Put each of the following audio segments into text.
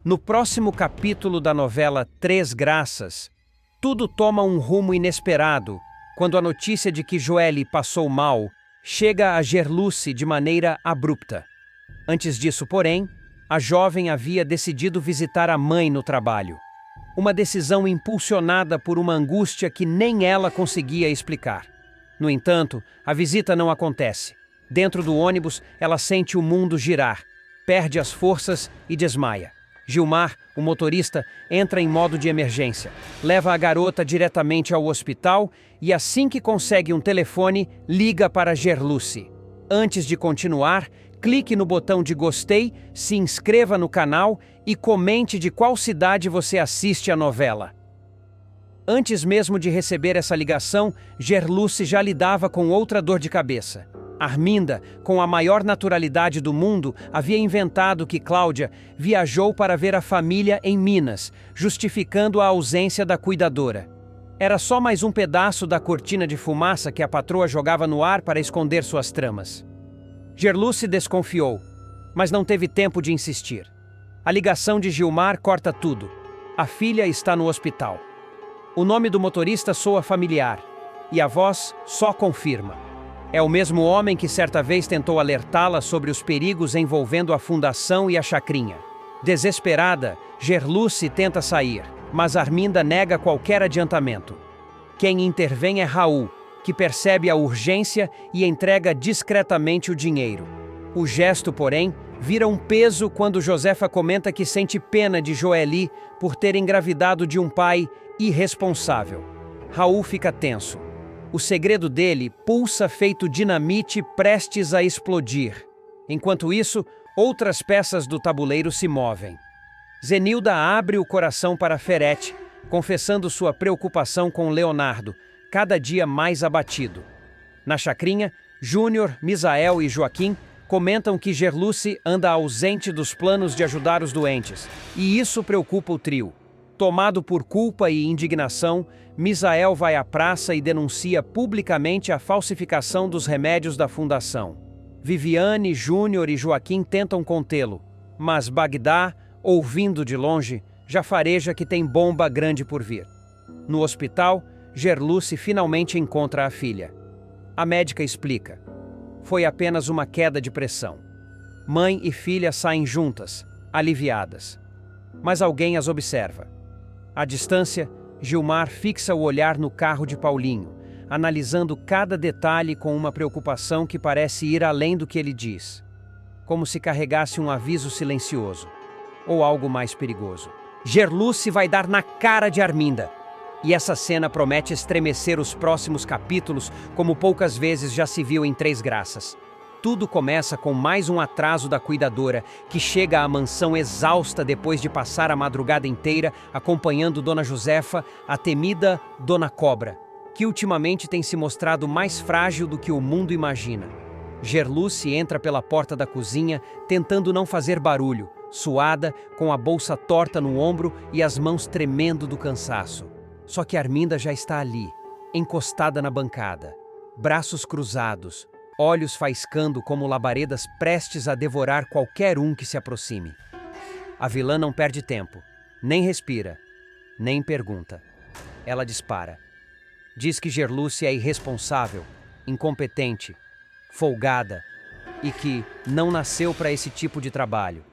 No próximo capítulo da novela Três Graças, tudo toma um rumo inesperado quando a notícia de que Joely passou mal chega a Gerluce de maneira abrupta. Antes disso, porém, a jovem havia decidido visitar a mãe no trabalho. Uma decisão impulsionada por uma angústia que nem ela conseguia explicar. No entanto, a visita não acontece. Dentro do ônibus, ela sente o mundo girar, perde as forças e desmaia. Gilmar, o motorista, entra em modo de emergência, leva a garota diretamente ao hospital e, assim que consegue um telefone, liga para Gerluce. Antes de continuar, clique no botão de gostei, se inscreva no canal e comente de qual cidade você assiste a novela. Antes mesmo de receber essa ligação, Gerluce já lidava com outra dor de cabeça. Arminda, com a maior naturalidade do mundo, havia inventado que Cláudia viajou para ver a família em Minas, justificando a ausência da cuidadora. Era só mais um pedaço da cortina de fumaça que a patroa jogava no ar para esconder suas tramas. Gerluce desconfiou, mas não teve tempo de insistir. A ligação de Gilmar corta tudo. A filha está no hospital. O nome do motorista soa familiar, e a voz só confirma. É o mesmo homem que certa vez tentou alertá-la sobre os perigos envolvendo a fundação e a chacrinha. Desesperada, Gerluce tenta sair, mas Arminda nega qualquer adiantamento. Quem intervém é Raul, que percebe a urgência e entrega discretamente o dinheiro. O gesto, porém, vira um peso quando Josefa comenta que sente pena de Joely por ter engravidado de um pai irresponsável. Raul fica tenso. O segredo dele pulsa feito dinamite prestes a explodir. Enquanto isso, outras peças do tabuleiro se movem. Zenilda abre o coração para Ferete, confessando sua preocupação com Leonardo, cada dia mais abatido. Na chacrinha, Júnior, Misael e Joaquim comentam que Gerluce anda ausente dos planos de ajudar os doentes, e isso preocupa o trio. Tomado por culpa e indignação, Misael vai à praça e denuncia publicamente a falsificação dos remédios da fundação. Viviane, Júnior e Joaquim tentam contê-lo, mas Bagdá, ouvindo de longe, já fareja que tem bomba grande por vir. No hospital, Gerluce finalmente encontra a filha. A médica explica. Foi apenas uma queda de pressão. Mãe e filha saem juntas, aliviadas. Mas alguém as observa. À distância, Gilmar fixa o olhar no carro de Paulinho, analisando cada detalhe com uma preocupação que parece ir além do que ele diz. Como se carregasse um aviso silencioso. Ou algo mais perigoso. Gerluce vai dar na cara de Arminda. E essa cena promete estremecer os próximos capítulos, como poucas vezes já se viu em Três Graças. Tudo começa com mais um atraso da cuidadora, que chega à mansão exausta depois de passar a madrugada inteira acompanhando Dona Josefa, a temida Dona Cobra, que ultimamente tem se mostrado mais frágil do que o mundo imagina. Gerluce entra pela porta da cozinha, tentando não fazer barulho, suada, com a bolsa torta no ombro e as mãos tremendo do cansaço. Só que Arminda já está ali, encostada na bancada, braços cruzados, olhos faiscando como labaredas prestes a devorar qualquer um que se aproxime. A vilã não perde tempo, nem respira, nem pergunta. Ela dispara. Diz que Gerluce é irresponsável, incompetente, folgada e que não nasceu para esse tipo de trabalho.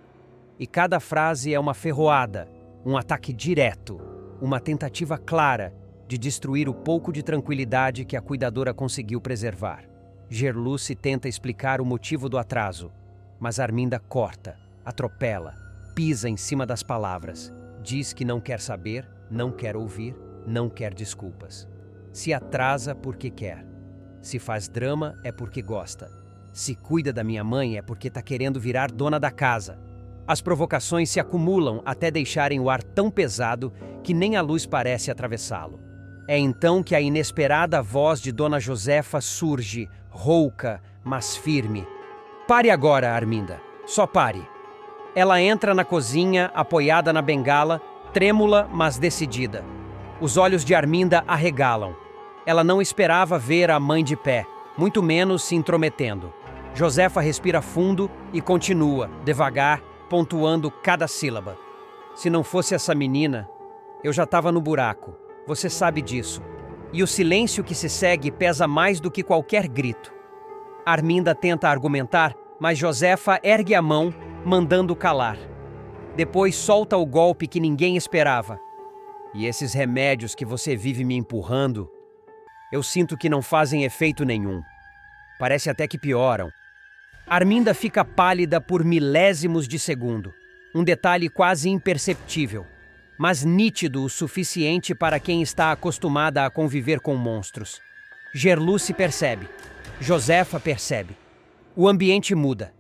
E cada frase é uma ferroada, um ataque direto, uma tentativa clara de destruir o pouco de tranquilidade que a cuidadora conseguiu preservar. Gerluce tenta explicar o motivo do atraso, mas Arminda corta, atropela, pisa em cima das palavras. Diz que não quer saber, não quer ouvir, não quer desculpas. Se atrasa porque quer. Se faz drama é porque gosta. Se cuida da minha mãe é porque tá querendo virar dona da casa. As provocações se acumulam até deixarem o ar tão pesado que nem a luz parece atravessá-lo. É então que a inesperada voz de Dona Josefa surge, rouca, mas firme. Pare agora, Arminda. Só pare. Ela entra na cozinha, apoiada na bengala, trêmula, mas decidida. Os olhos de Arminda arregalam. Ela não esperava ver a mãe de pé, muito menos se intrometendo. Josefa respira fundo e continua, devagar, pontuando cada sílaba. Se não fosse essa menina, eu já estava no buraco. Você sabe disso. E o silêncio que se segue pesa mais do que qualquer grito. Arminda tenta argumentar, mas Josefa ergue a mão, mandando calar. Depois solta o golpe que ninguém esperava. E esses remédios que você vive me empurrando, eu sinto que não fazem efeito nenhum. Parece até que pioram. Arminda fica pálida por milésimos de segundo. Um detalhe quase imperceptível, mas nítido o suficiente para quem está acostumada a conviver com monstros. Gerluce percebe. Josefa percebe. O ambiente muda.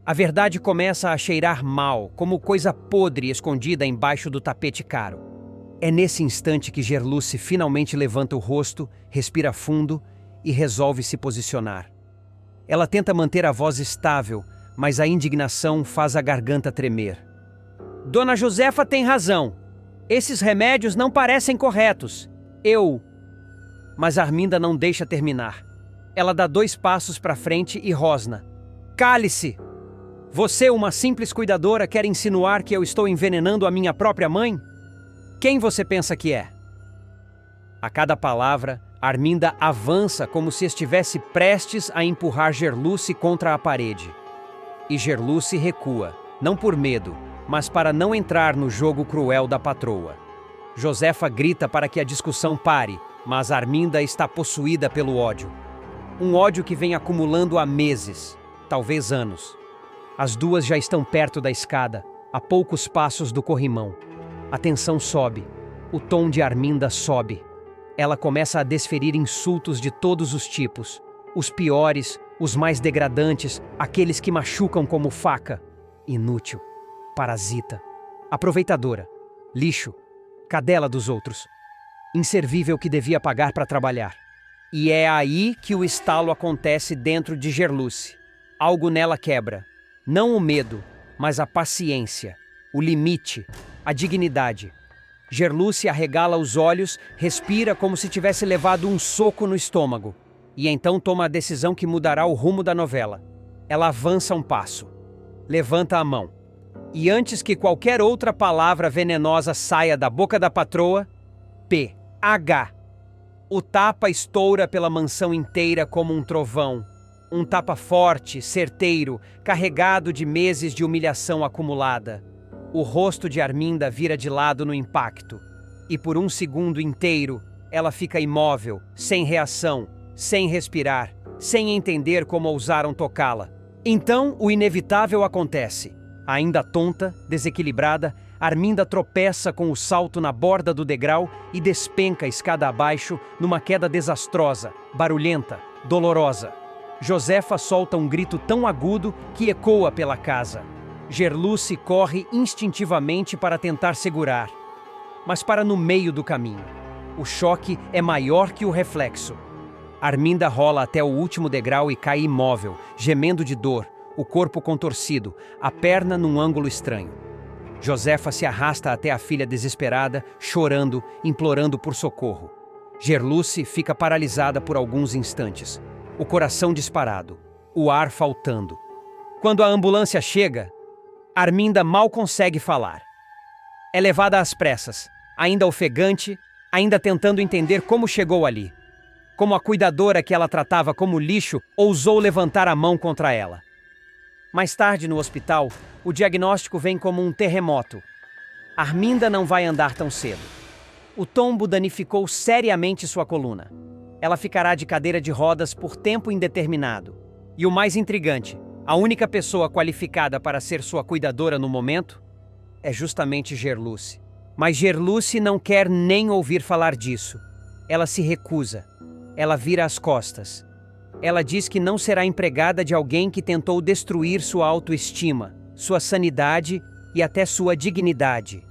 A verdade começa a cheirar mal, como coisa podre escondida embaixo do tapete caro. É nesse instante que Gerluce finalmente levanta o rosto, respira fundo e resolve se posicionar. Ela tenta manter a voz estável, mas a indignação faz a garganta tremer. Dona Josefa tem razão. Esses remédios não parecem corretos. Mas Arminda não deixa terminar. Ela dá 2 passos para frente e rosna. Cale-se! Você, uma simples cuidadora, quer insinuar que eu estou envenenando a minha própria mãe? Quem você pensa que é? A cada palavra, Arminda avança como se estivesse prestes a empurrar Gerluce contra a parede. E Gerluce recua, não por medo, mas para não entrar no jogo cruel da patroa. Josefa grita para que a discussão pare, mas Arminda está possuída pelo ódio. Um ódio que vem acumulando há meses, talvez anos. As duas já estão perto da escada, a poucos passos do corrimão. A tensão sobe, o tom de Arminda sobe. Ela começa a desferir insultos de todos os tipos. Os piores, os mais degradantes, aqueles que machucam como faca. Inútil, parasita, aproveitadora, lixo, cadela dos outros. Inservível que devia pagar para trabalhar. E é aí que o estalo acontece dentro de Gerluce. Algo nela quebra. Não o medo, mas a paciência, o limite, a dignidade. Gerluce arregala os olhos, respira como se tivesse levado um soco no estômago. E então toma a decisão que mudará o rumo da novela. Ela avança um passo. Levanta a mão. E antes que qualquer outra palavra venenosa saia da boca da patroa, P.H. O tapa estoura pela mansão inteira como um trovão. Um tapa forte, certeiro, carregado de meses de humilhação acumulada. O rosto de Arminda vira de lado no impacto. E por um segundo inteiro, ela fica imóvel, sem reação, sem respirar, sem entender como ousaram tocá-la. Então, o inevitável acontece. Ainda tonta, desequilibrada, Arminda tropeça com o salto na borda do degrau e despenca escada abaixo numa queda desastrosa, barulhenta, dolorosa. Josefa solta um grito tão agudo que ecoa pela casa. Gerluce corre instintivamente para tentar segurar, mas para no meio do caminho. O choque é maior que o reflexo. Arminda rola até o último degrau e cai imóvel, gemendo de dor, o corpo contorcido, a perna num ângulo estranho. Josefa se arrasta até a filha desesperada, chorando, implorando por socorro. Gerluce fica paralisada por alguns instantes. O coração disparado, o ar faltando. Quando a ambulância chega, Arminda mal consegue falar. É levada às pressas, ainda ofegante, ainda tentando entender como chegou ali. Como a cuidadora que ela tratava como lixo ousou levantar a mão contra ela. Mais tarde, no hospital, o diagnóstico vem como um terremoto. Arminda não vai andar tão cedo. O tombo danificou seriamente sua coluna. Ela ficará de cadeira de rodas por tempo indeterminado. E o mais intrigante, a única pessoa qualificada para ser sua cuidadora no momento é justamente Gerluce. Mas Gerluce não quer nem ouvir falar disso. Ela se recusa. Ela vira as costas. Ela diz que não será empregada de alguém que tentou destruir sua autoestima, sua sanidade e até sua dignidade.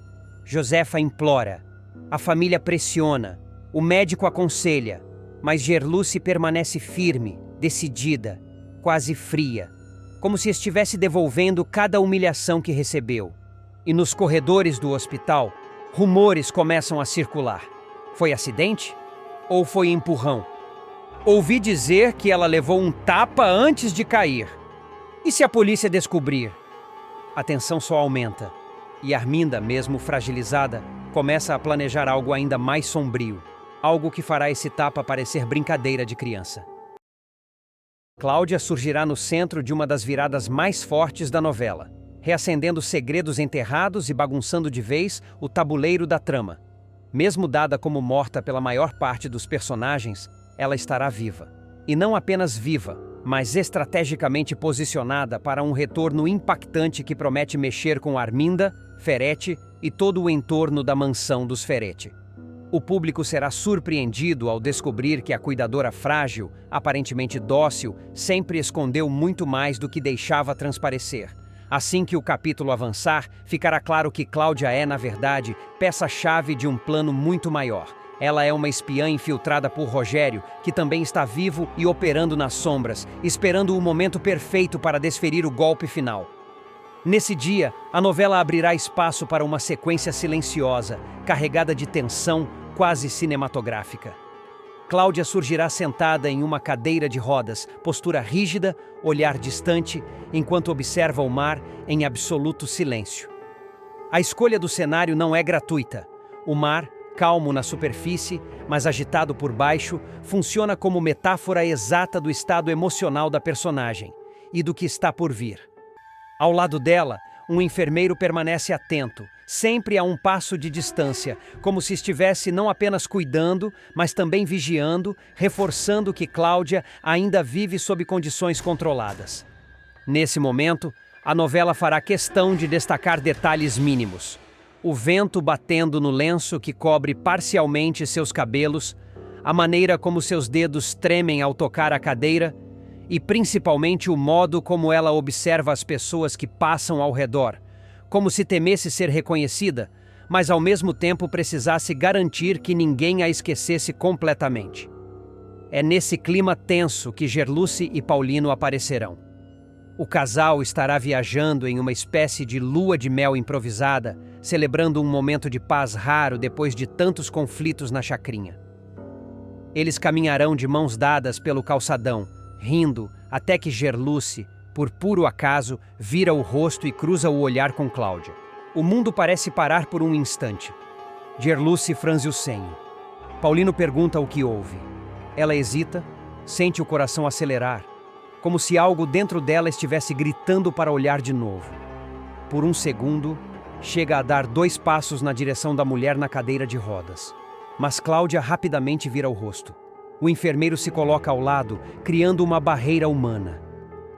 Josefa implora. A família pressiona. O médico aconselha. Mas Gerluce permanece firme, decidida, quase fria, como se estivesse devolvendo cada humilhação que recebeu. E nos corredores do hospital, rumores começam a circular. Foi acidente? Ou foi empurrão? Ouvi dizer que ela levou um tapa antes de cair. E se a polícia descobrir? A tensão só aumenta. E Arminda, mesmo fragilizada, começa a planejar algo ainda mais sombrio, algo que fará esse tapa parecer brincadeira de criança. Cláudia surgirá no centro de uma das viradas mais fortes da novela, reacendendo segredos enterrados e bagunçando de vez o tabuleiro da trama. Mesmo dada como morta pela maior parte dos personagens, ela estará viva. E não apenas viva, mas estrategicamente posicionada para um retorno impactante que promete mexer com Arminda, Ferretti e todo o entorno da mansão dos Ferretti. O público será surpreendido ao descobrir que a cuidadora frágil, aparentemente dócil, sempre escondeu muito mais do que deixava transparecer. Assim que o capítulo avançar, ficará claro que Cláudia é, na verdade, peça-chave de um plano muito maior. Ela é uma espiã infiltrada por Rogério, que também está vivo e operando nas sombras, esperando o momento perfeito para desferir o golpe final. Nesse dia, a novela abrirá espaço para uma sequência silenciosa, carregada de tensão quase cinematográfica. Cláudia surgirá sentada em uma cadeira de rodas, postura rígida, olhar distante, enquanto observa o mar em absoluto silêncio. A escolha do cenário não é gratuita. O mar, calmo na superfície, mas agitado por baixo, funciona como metáfora exata do estado emocional da personagem e do que está por vir. Ao lado dela, um enfermeiro permanece atento, sempre a um passo de distância, como se estivesse não apenas cuidando, mas também vigiando, reforçando que Cláudia ainda vive sob condições controladas. Nesse momento, a novela fará questão de destacar detalhes mínimos. O vento batendo no lenço que cobre parcialmente seus cabelos, a maneira como seus dedos tremem ao tocar a cadeira e principalmente o modo como ela observa as pessoas que passam ao redor, como se temesse ser reconhecida, mas ao mesmo tempo precisasse garantir que ninguém a esquecesse completamente. É nesse clima tenso que Gerluce e Paulino aparecerão. O casal estará viajando em uma espécie de lua de mel improvisada, celebrando um momento de paz raro depois de tantos conflitos na chacrinha. Eles caminharão de mãos dadas pelo calçadão, rindo, até que Gerluce, por puro acaso, vira o rosto e cruza o olhar com Cláudia. O mundo parece parar por um instante. Gerluce franze o senho. Paulino pergunta o que houve. Ela hesita, sente o coração acelerar, como se algo dentro dela estivesse gritando para olhar de novo. Por um segundo, chega a dar 2 passos na direção da mulher na cadeira de rodas. Mas Cláudia rapidamente vira o rosto. O enfermeiro se coloca ao lado, criando uma barreira humana.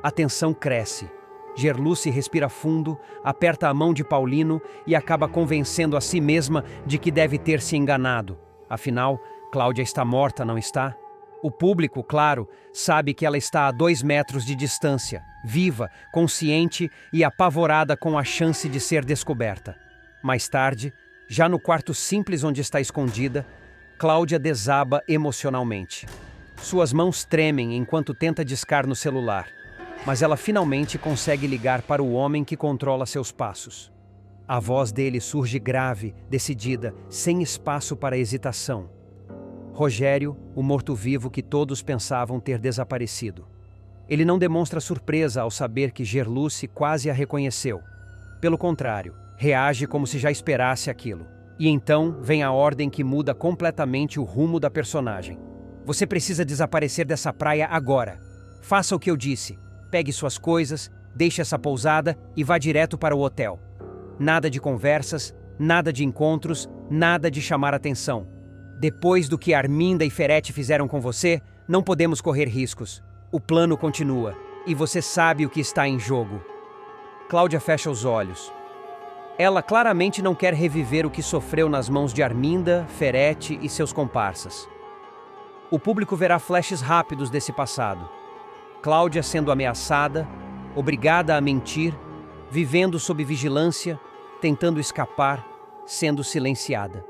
A tensão cresce. Gerluce respira fundo, aperta a mão de Paulino e acaba convencendo a si mesma de que deve ter se enganado. Afinal, Cláudia está morta, não está? O público, claro, sabe que ela está a 2 metros de distância, viva, consciente e apavorada com a chance de ser descoberta. Mais tarde, já no quarto simples onde está escondida, Cláudia desaba emocionalmente. Suas mãos tremem enquanto tenta discar no celular, mas ela finalmente consegue ligar para o homem que controla seus passos. A voz dele surge grave, decidida, sem espaço para hesitação. Rogério, o morto-vivo que todos pensavam ter desaparecido. Ele não demonstra surpresa ao saber que Gerluce quase a reconheceu. Pelo contrário, reage como se já esperasse aquilo. E então vem a ordem que muda completamente o rumo da personagem. Você precisa desaparecer dessa praia agora. Faça o que eu disse. Pegue suas coisas, deixe essa pousada e vá direto para o hotel. Nada de conversas, nada de encontros, nada de chamar atenção. Depois do que Arminda e Ferretti fizeram com você, não podemos correr riscos. O plano continua, e você sabe o que está em jogo. Cláudia fecha os olhos. Ela claramente não quer reviver o que sofreu nas mãos de Arminda, Ferretti e seus comparsas. O público verá flashes rápidos desse passado. Cláudia sendo ameaçada, obrigada a mentir, vivendo sob vigilância, tentando escapar, sendo silenciada.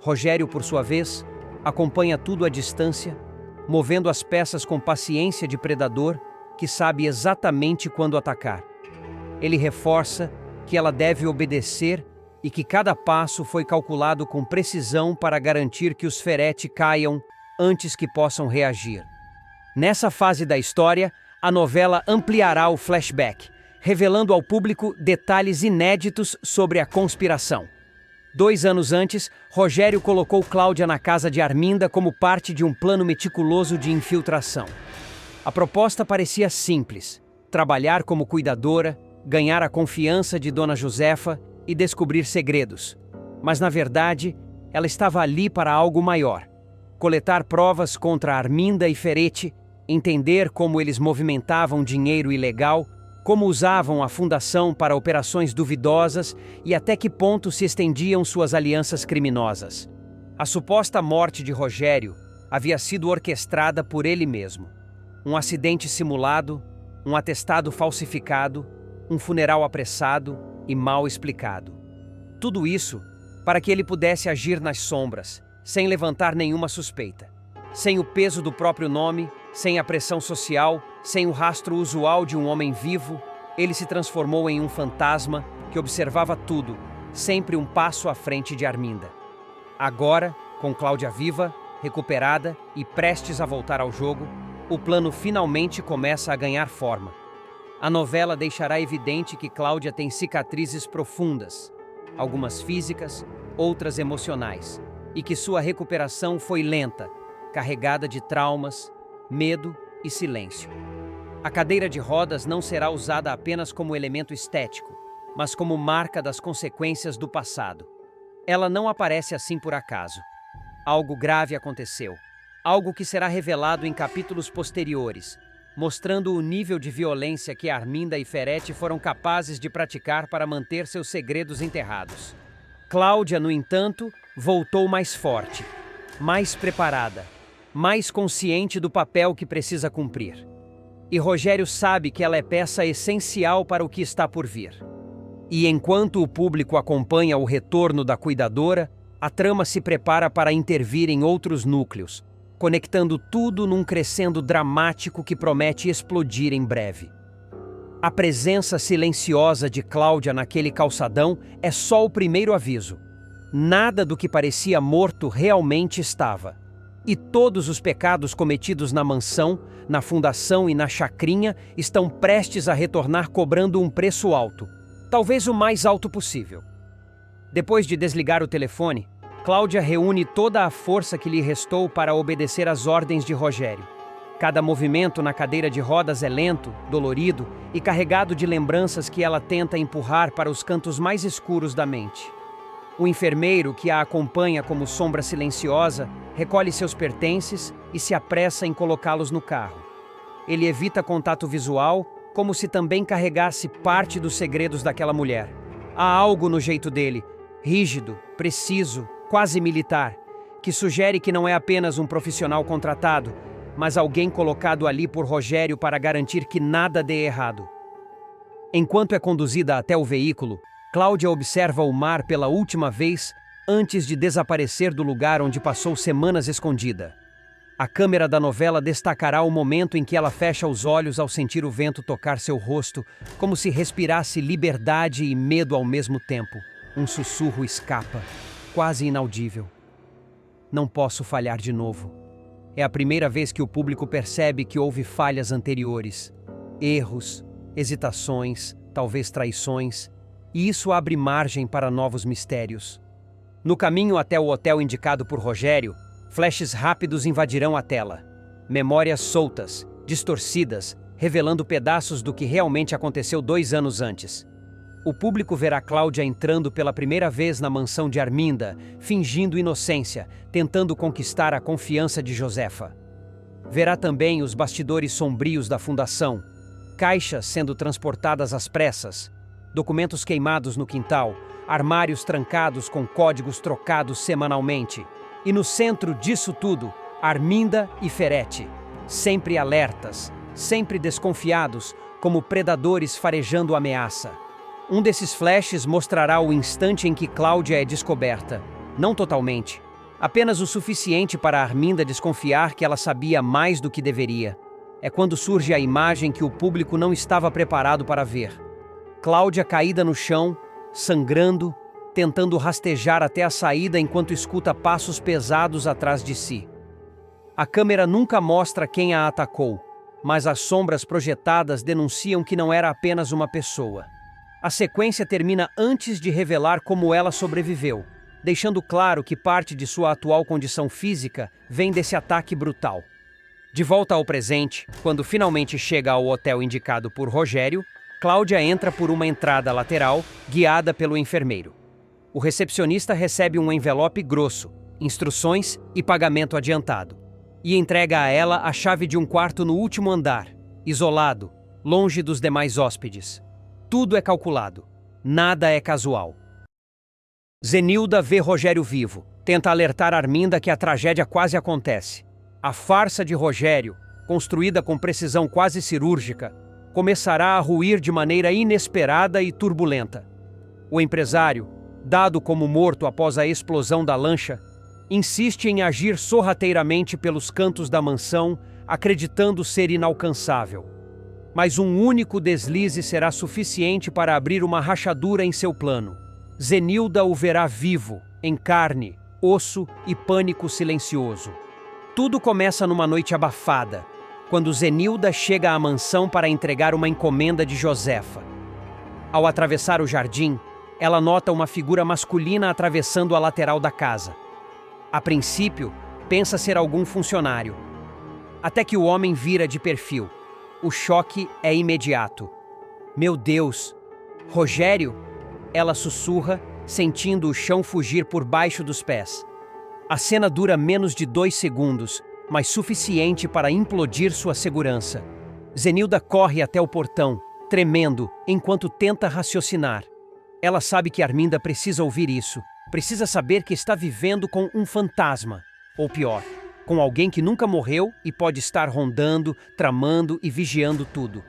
Rogério, por sua vez, acompanha tudo à distância, movendo as peças com paciência de predador que sabe exatamente quando atacar. Ele reforça que ela deve obedecer e que cada passo foi calculado com precisão para garantir que os Ferretti caiam antes que possam reagir. Nessa fase da história, a novela ampliará o flashback, revelando ao público detalhes inéditos sobre a conspiração. 2 anos antes, Rogério colocou Cláudia na casa de Arminda como parte de um plano meticuloso de infiltração. A proposta parecia simples: trabalhar como cuidadora, ganhar a confiança de Dona Josefa e descobrir segredos. Mas, na verdade, ela estava ali para algo maior: coletar provas contra Arminda e Ferretti, entender como eles movimentavam dinheiro ilegal, como usavam a fundação para operações duvidosas e até que ponto se estendiam suas alianças criminosas. A suposta morte de Rogério havia sido orquestrada por ele mesmo. Um acidente simulado, um atestado falsificado, um funeral apressado e mal explicado. Tudo isso para que ele pudesse agir nas sombras, sem levantar nenhuma suspeita. Sem o peso do próprio nome, sem a pressão social, sem o rastro usual de um homem vivo, ele se transformou em um fantasma que observava tudo, sempre um passo à frente de Arminda. Agora, com Cláudia viva, recuperada e prestes a voltar ao jogo, o plano finalmente começa a ganhar forma. A novela deixará evidente que Cláudia tem cicatrizes profundas, algumas físicas, outras emocionais, e que sua recuperação foi lenta, carregada de traumas, medo e silêncio. A cadeira de rodas não será usada apenas como elemento estético, mas como marca das consequências do passado. Ela não aparece assim por acaso. Algo grave aconteceu, algo que será revelado em capítulos posteriores, mostrando o nível de violência que Arminda e Ferretti foram capazes de praticar para manter seus segredos enterrados. Cláudia, no entanto, voltou mais forte, mais preparada, mais consciente do papel que precisa cumprir. E Rogério sabe que ela é peça essencial para o que está por vir. E enquanto o público acompanha o retorno da cuidadora, a trama se prepara para intervir em outros núcleos, conectando tudo num crescendo dramático que promete explodir em breve. A presença silenciosa de Cláudia naquele calçadão é só o primeiro aviso. Nada do que parecia morto realmente estava. E todos os pecados cometidos na mansão, na fundação e na chacrinha estão prestes a retornar cobrando um preço alto, talvez o mais alto possível. Depois de desligar o telefone, Cláudia reúne toda a força que lhe restou para obedecer às ordens de Rogério. Cada movimento na cadeira de rodas é lento, dolorido e carregado de lembranças que ela tenta empurrar para os cantos mais escuros da mente. O enfermeiro, que a acompanha como sombra silenciosa, recolhe seus pertences e se apressa em colocá-los no carro. Ele evita contato visual, como se também carregasse parte dos segredos daquela mulher. Há algo no jeito dele, rígido, preciso, quase militar, que sugere que não é apenas um profissional contratado, mas alguém colocado ali por Rogério para garantir que nada dê errado. Enquanto é conduzida até o veículo, Cláudia observa o mar pela última vez antes de desaparecer do lugar onde passou semanas escondida. A câmera da novela destacará o momento em que ela fecha os olhos ao sentir o vento tocar seu rosto, como se respirasse liberdade e medo ao mesmo tempo. Um sussurro escapa, quase inaudível. Não posso falhar de novo. É a primeira vez que o público percebe que houve falhas anteriores. Erros, hesitações, talvez traições, e isso abre margem para novos mistérios. No caminho até o hotel indicado por Rogério, flashes rápidos invadirão a tela. Memórias soltas, distorcidas, revelando pedaços do que realmente aconteceu 2 anos antes. O público verá Cláudia entrando pela primeira vez na mansão de Arminda, fingindo inocência, tentando conquistar a confiança de Josefa. Verá também os bastidores sombrios da fundação, caixas sendo transportadas às pressas, documentos queimados no quintal, armários trancados com códigos trocados semanalmente. E no centro disso tudo, Arminda e Ferretti, sempre alertas, sempre desconfiados, como predadores farejando ameaça. Um desses flashes mostrará o instante em que Cláudia é descoberta. Não totalmente, apenas o suficiente para Arminda desconfiar que ela sabia mais do que deveria. É quando surge a imagem que o público não estava preparado para ver. Cláudia caída no chão, sangrando, tentando rastejar até a saída enquanto escuta passos pesados atrás de si. A câmera nunca mostra quem a atacou, mas as sombras projetadas denunciam que não era apenas uma pessoa. A sequência termina antes de revelar como ela sobreviveu, deixando claro que parte de sua atual condição física vem desse ataque brutal. De volta ao presente, quando finalmente chega ao hotel indicado por Rogério, Cláudia entra por uma entrada lateral, guiada pelo enfermeiro. O recepcionista recebe um envelope grosso, instruções e pagamento adiantado, e entrega a ela a chave de um quarto no último andar, isolado, longe dos demais hóspedes. Tudo é calculado, nada é casual. Zenilda vê Rogério vivo, tenta alertar Arminda que a tragédia quase acontece. A farsa de Rogério, construída com precisão quase cirúrgica, começará a ruir de maneira inesperada e turbulenta. O empresário, dado como morto após a explosão da lancha, insiste em agir sorrateiramente pelos cantos da mansão, acreditando ser inalcançável. Mas um único deslize será suficiente para abrir uma rachadura em seu plano. Zenilda o verá vivo, em carne, osso e pânico silencioso. Tudo começa numa noite abafada, quando Zenilda chega à mansão para entregar uma encomenda de Josefa. Ao atravessar o jardim, ela nota uma figura masculina atravessando a lateral da casa. A princípio, pensa ser algum funcionário. Até que o homem vira de perfil. O choque é imediato. Meu Deus! Rogério? Ela sussurra, sentindo o chão fugir por baixo dos pés. A cena dura menos de 2 segundos, mas suficiente para implodir sua segurança. Zenilda corre até o portão, tremendo, enquanto tenta raciocinar. Ela sabe que Arminda precisa ouvir isso. Precisa saber que está vivendo com um fantasma. Ou pior, com alguém que nunca morreu e pode estar rondando, tramando e vigiando tudo.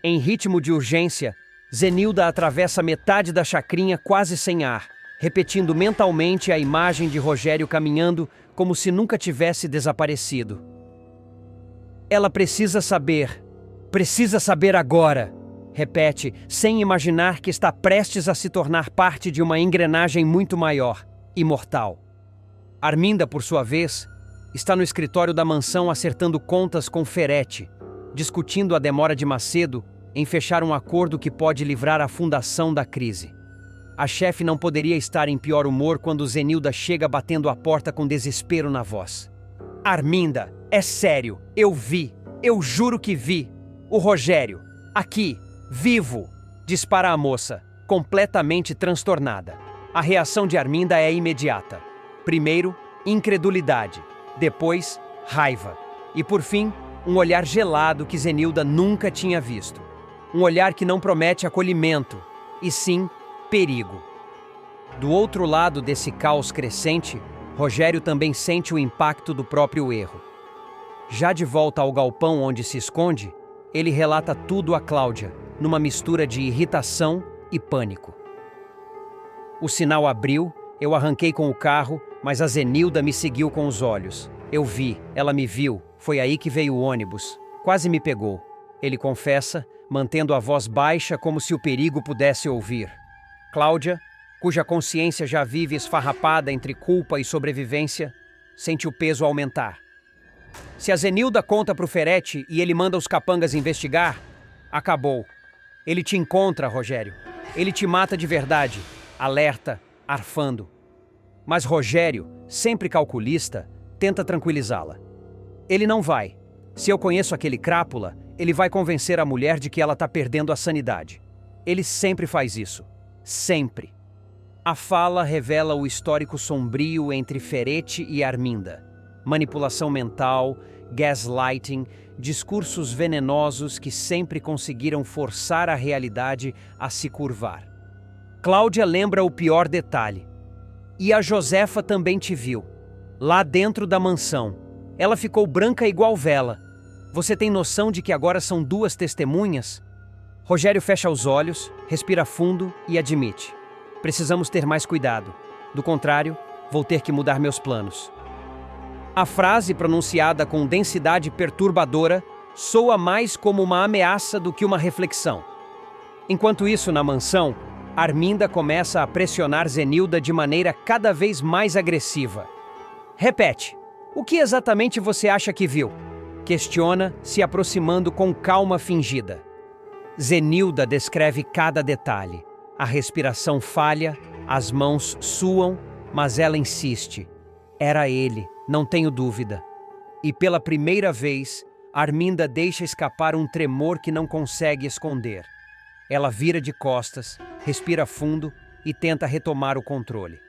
Em ritmo de urgência, Zenilda atravessa metade da chacrinha quase sem ar, repetindo mentalmente a imagem de Rogério caminhando como se nunca tivesse desaparecido. Ela precisa saber agora, repete, sem imaginar que está prestes a se tornar parte de uma engrenagem muito maior, imortal. Arminda, por sua vez, está no escritório da mansão acertando contas com Ferretti, discutindo a demora de Macedo em fechar um acordo que pode livrar a fundação da crise. A chefe não poderia estar em pior humor quando Zenilda chega batendo a porta com desespero na voz. Arminda, é sério, eu juro que vi. O Rogério, aqui, vivo, dispara a moça, completamente transtornada. A reação de Arminda é imediata. Primeiro, incredulidade. Depois, raiva. E por fim, um olhar gelado que Zenilda nunca tinha visto. Um olhar que não promete acolhimento, e sim perigo. Do outro lado desse caos crescente, Rogério também sente o impacto do próprio erro. Já de volta ao galpão onde se esconde, ele relata tudo a Cláudia, numa mistura de irritação e pânico. O sinal abriu, eu arranquei com o carro, mas a Zenilda me seguiu com os olhos. Eu vi, ela me viu, foi aí que veio o ônibus. Quase me pegou. Ele confessa, mantendo a voz baixa como se o perigo pudesse ouvir. Cláudia, cuja consciência já vive esfarrapada entre culpa e sobrevivência, sente o peso aumentar. Se a Zenilda conta pro Ferretti e ele manda os capangas investigar, acabou. Ele te encontra, Rogério. Ele te mata de verdade, alerta, arfando. Mas Rogério, sempre calculista, tenta tranquilizá-la. Ele não vai. Se eu conheço aquele crápula, ele vai convencer a mulher de que ela está perdendo a sanidade. Ele sempre faz isso. Sempre. A fala revela o histórico sombrio entre Ferretti e Arminda. Manipulação mental, gaslighting, discursos venenosos que sempre conseguiram forçar a realidade a se curvar. Cláudia lembra o pior detalhe. E a Josefa também te viu. Lá dentro da mansão. Ela ficou branca igual vela. Você tem noção de que agora são 2 testemunhas? Rogério fecha os olhos, respira fundo e admite. Precisamos ter mais cuidado. Do contrário, vou ter que mudar meus planos. A frase, pronunciada com densidade perturbadora, soa mais como uma ameaça do que uma reflexão. Enquanto isso, na mansão, Arminda começa a pressionar Zenilda de maneira cada vez mais agressiva. Repete, o que exatamente você acha que viu? Questiona, se aproximando com calma fingida. Zenilda descreve cada detalhe. A respiração falha, as mãos suam, mas ela insiste. Era ele, não tenho dúvida. E pela primeira vez, Arminda deixa escapar um tremor que não consegue esconder. Ela vira de costas, respira fundo e tenta retomar o controle.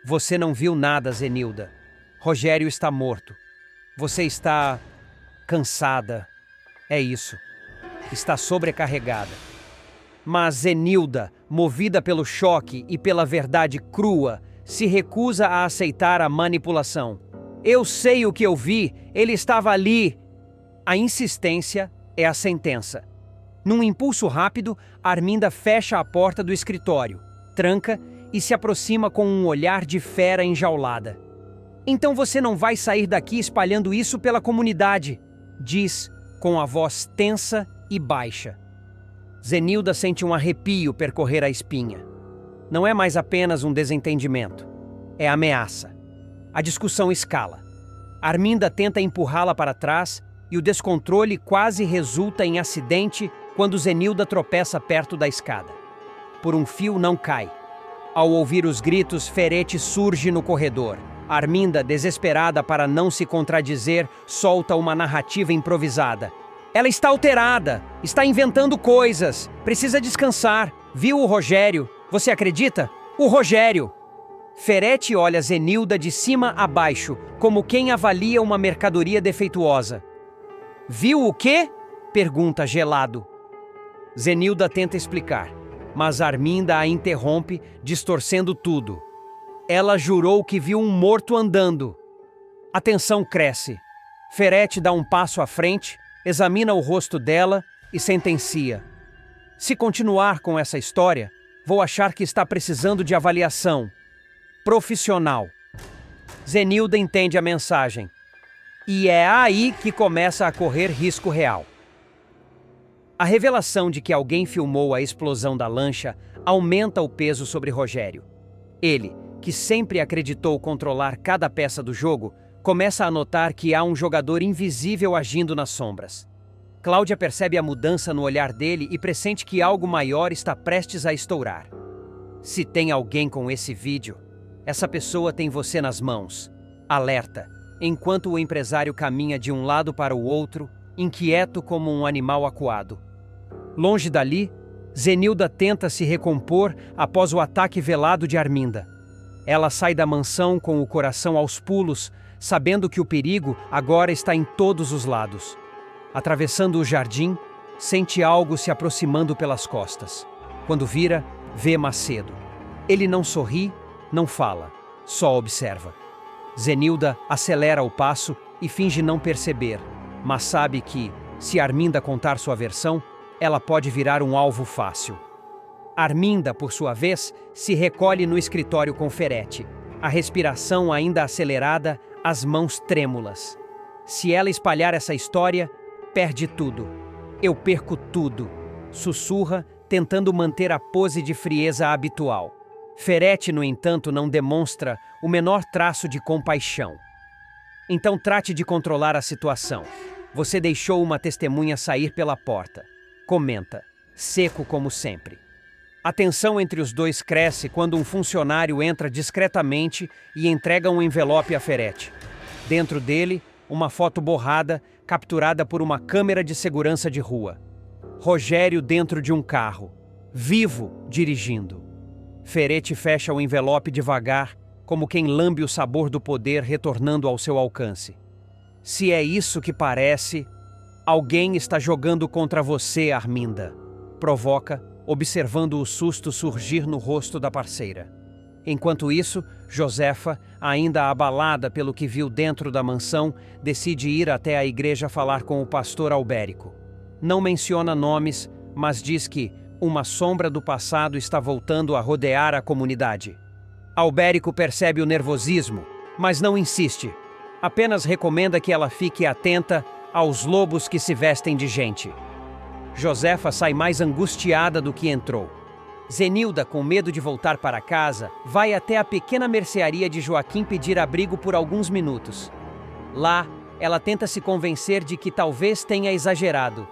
Você não viu nada, Zenilda. Rogério está morto. Você está cansada. É isso. Está sobrecarregada. Mas Zenilda, movida pelo choque e pela verdade crua, se recusa a aceitar a manipulação. Eu sei o que eu vi, ele estava ali. A insistência é a sentença. Num impulso rápido, Arminda fecha a porta do escritório, tranca e se aproxima com um olhar de fera enjaulada. Então você não vai sair daqui espalhando isso pela comunidade, diz com a voz tensa e baixa. Zenilda sente um arrepio percorrer a espinha. Não é mais apenas um desentendimento. É ameaça. A discussão escala. Arminda tenta empurrá-la para trás e o descontrole quase resulta em acidente quando Zenilda tropeça perto da escada. Por um fio não cai. Ao ouvir os gritos, Ferete surge no corredor. Arminda, desesperada para não se contradizer, solta uma narrativa improvisada. Ela está alterada, está inventando coisas, precisa descansar. Viu o Rogério? Você acredita? O Rogério! Ferete olha Zenilda de cima a baixo, como quem avalia uma mercadoria defeituosa. Viu o quê? Pergunta gelado. Zenilda tenta explicar, mas Arminda a interrompe, distorcendo tudo. Ela jurou que viu um morto andando. A tensão cresce. Ferete dá um passo à frente, examina o rosto dela e sentencia. Se continuar com essa história, vou achar que está precisando de avaliação profissional. Zenilda entende a mensagem. E é aí que começa a correr risco real. A revelação de que alguém filmou a explosão da lancha aumenta o peso sobre Rogério. Ele, que sempre acreditou controlar cada peça do jogo, começa a notar que há um jogador invisível agindo nas sombras. Cláudia percebe a mudança no olhar dele e pressente que algo maior está prestes a estourar. Se tem alguém com esse vídeo, essa pessoa tem você nas mãos. Alerta, enquanto o empresário caminha de um lado para o outro, inquieto como um animal acuado. Longe dali, Zenilda tenta se recompor após o ataque velado de Arminda. Ela sai da mansão com o coração aos pulos, sabendo que o perigo agora está em todos os lados. Atravessando o jardim, sente algo se aproximando pelas costas. Quando vira, vê Macedo. Ele não sorri, não fala, só observa. Zenilda acelera o passo e finge não perceber, mas sabe que, se Arminda contar sua versão, ela pode virar um alvo fácil. Arminda, por sua vez, se recolhe no escritório com Ferete, a respiração ainda acelerada, as mãos trêmulas. Se ela espalhar essa história, perde tudo. Eu perco tudo, sussurra, tentando manter a pose de frieza habitual. Ferete, no entanto, não demonstra o menor traço de compaixão. Então trate de controlar a situação. Você deixou uma testemunha sair pela porta. Comenta, seco como sempre. A tensão entre os dois cresce quando um funcionário entra discretamente e entrega um envelope a Ferete. Dentro dele, uma foto borrada, capturada por uma câmera de segurança de rua. Rogério dentro de um carro, vivo, dirigindo. Ferete fecha o envelope devagar, como quem lambe o sabor do poder retornando ao seu alcance. Se é isso que parece, alguém está jogando contra você, Arminda. Provoca, observando o susto surgir no rosto da parceira. Enquanto isso, Josefa, ainda abalada pelo que viu dentro da mansão, decide ir até a igreja falar com o pastor Albérico. Não menciona nomes, mas diz que uma sombra do passado está voltando a rodear a comunidade. Albérico percebe o nervosismo, mas não insiste. Apenas recomenda que ela fique atenta aos lobos que se vestem de gente. Josefa sai mais angustiada do que entrou. Zenilda, com medo de voltar para casa, vai até a pequena mercearia de Joaquim pedir abrigo por alguns minutos. Lá, Ela tenta se convencer de que talvez tenha exagerado.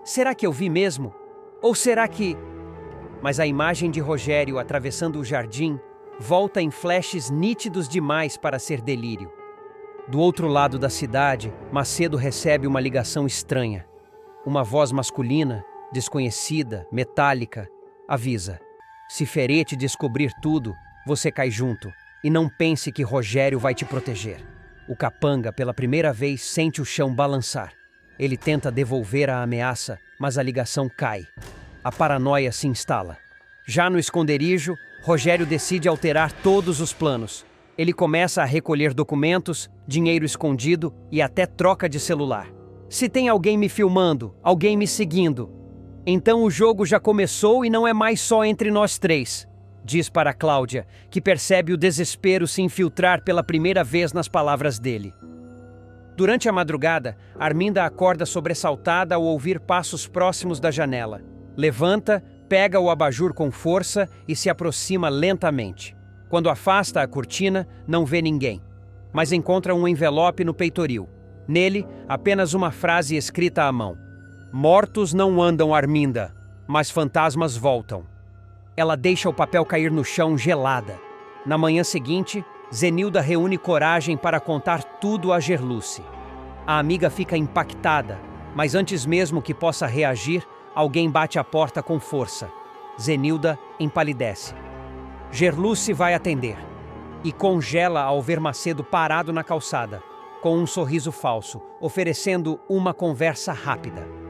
Será que eu vi mesmo? Ou será que... Mas a imagem de Rogério atravessando o jardim volta em flashes nítidos demais para ser delírio. Do outro lado da cidade, Macedo recebe uma ligação estranha. Uma voz masculina, desconhecida, metálica, avisa: se Ferete descobrir tudo, você cai junto, e não pense que Rogério vai te proteger. O capanga, pela primeira vez, sente o chão balançar. Ele tenta devolver a ameaça, mas a ligação cai. A paranoia se instala. Já no esconderijo, Rogério decide alterar todos os planos. Ele começa a recolher documentos, dinheiro escondido e até troca de celular. Se tem alguém me filmando, alguém me seguindo, então o jogo já começou e não é mais só entre nós três, diz para Cláudia, que percebe o desespero se infiltrar pela primeira vez nas palavras dele. Durante a madrugada, Arminda acorda sobressaltada ao ouvir passos próximos da janela. Levanta, pega o abajur com força e se aproxima lentamente. Quando afasta a cortina, não vê ninguém, mas encontra um envelope no peitoril. Nele, apenas uma frase escrita à mão: mortos não andam, Arminda, mas fantasmas voltam. Ela deixa o papel cair no chão gelada. Na manhã seguinte, Zenilda reúne coragem para contar tudo a Gerluce. A amiga fica impactada, mas antes mesmo que possa reagir, alguém bate a porta com força. Zenilda empalidece. Gerluce vai atender e congela ao ver Macedo parado na calçada, com um sorriso falso, oferecendo uma conversa rápida.